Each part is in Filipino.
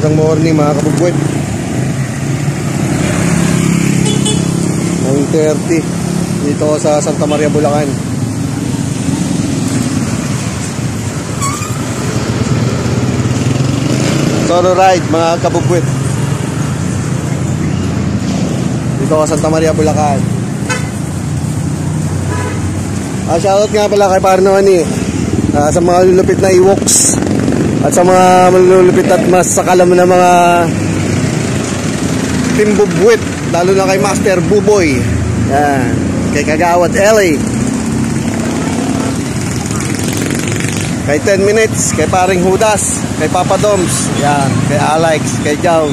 Umagang morning mga kabugwit. 9:30 dito sa Santa Maria, Bulacan. Solo ride mga kabugwit dito sa Santa Maria, Bulacan. Shoutout nga pala kay Parnoani sa mga lulupit na iwoks at sa mga malulupit at mas sakalam na mga team bubwit, lalo na kay Master Buboy. Yan, kay Kagawad LA, kay 10 minutes, kay Paring Hudas, kay Papa Doms, yan, kay Alex, kay John.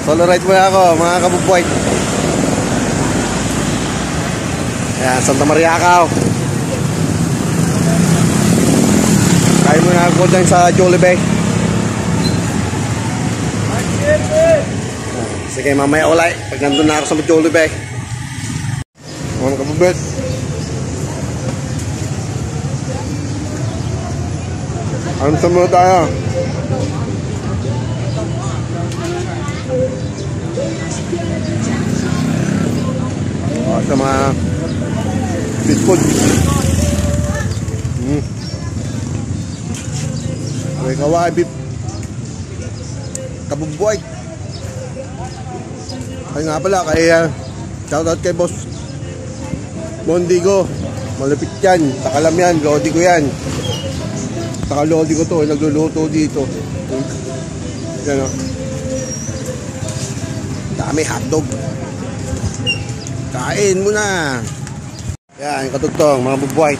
Solo ride mo ako mga kabubwit. Yan, Santa Maria Acao. Kaya mo na ako dyan sa Jollibee. Sige, mamaya ulay pag nandun na ako sa Jollibee. Mga kabubwit, ano sa muna tayo? Sa mga street food. Okay, kawai beef kabubwit. Ay nga pala, kay shoutout kay Boss Mondigo. Malapit yan, takalam yan, lodi ko yan. Takalodi ko to, nagluluto dito. Yan o, dami hotdog. Kain mo na. Yan, katugtong mga bubwit.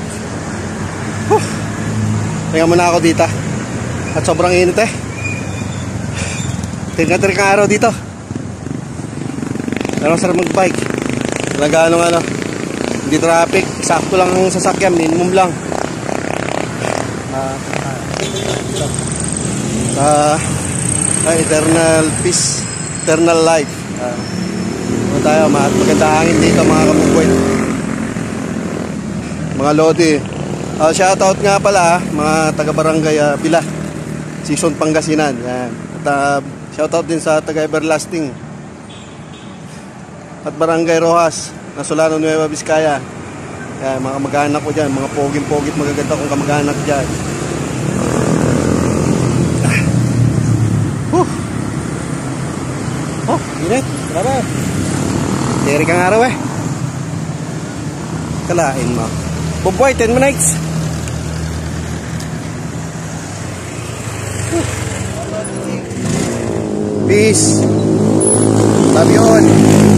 Tingnan mo na ako dito. At sobrang init eh. Tingnan araw dito. Pero sarap mag-bike. Talaga ano, hindi traffic. Sakto lang ang sasakyan, minimum lang. Eternal peace, eternal life. Ano tayo, maganda hangin dito mga kabubwit, mga lodi. Shoutout nga pala mga taga-barangay Bila, Season Pangasinan. Yan. At shoutout din sa taga-Everlasting at Barangay Rojas, Nasolano, Nueva Vizcaya. Yan, mga kamag-anak ko dyan, mga poging-pogit magaganda kong kamag-anak dyan. Oh, init, grabe. Deri kang araw eh. Kalain mo. Buboy, 10 minutes. Peace. Love you all.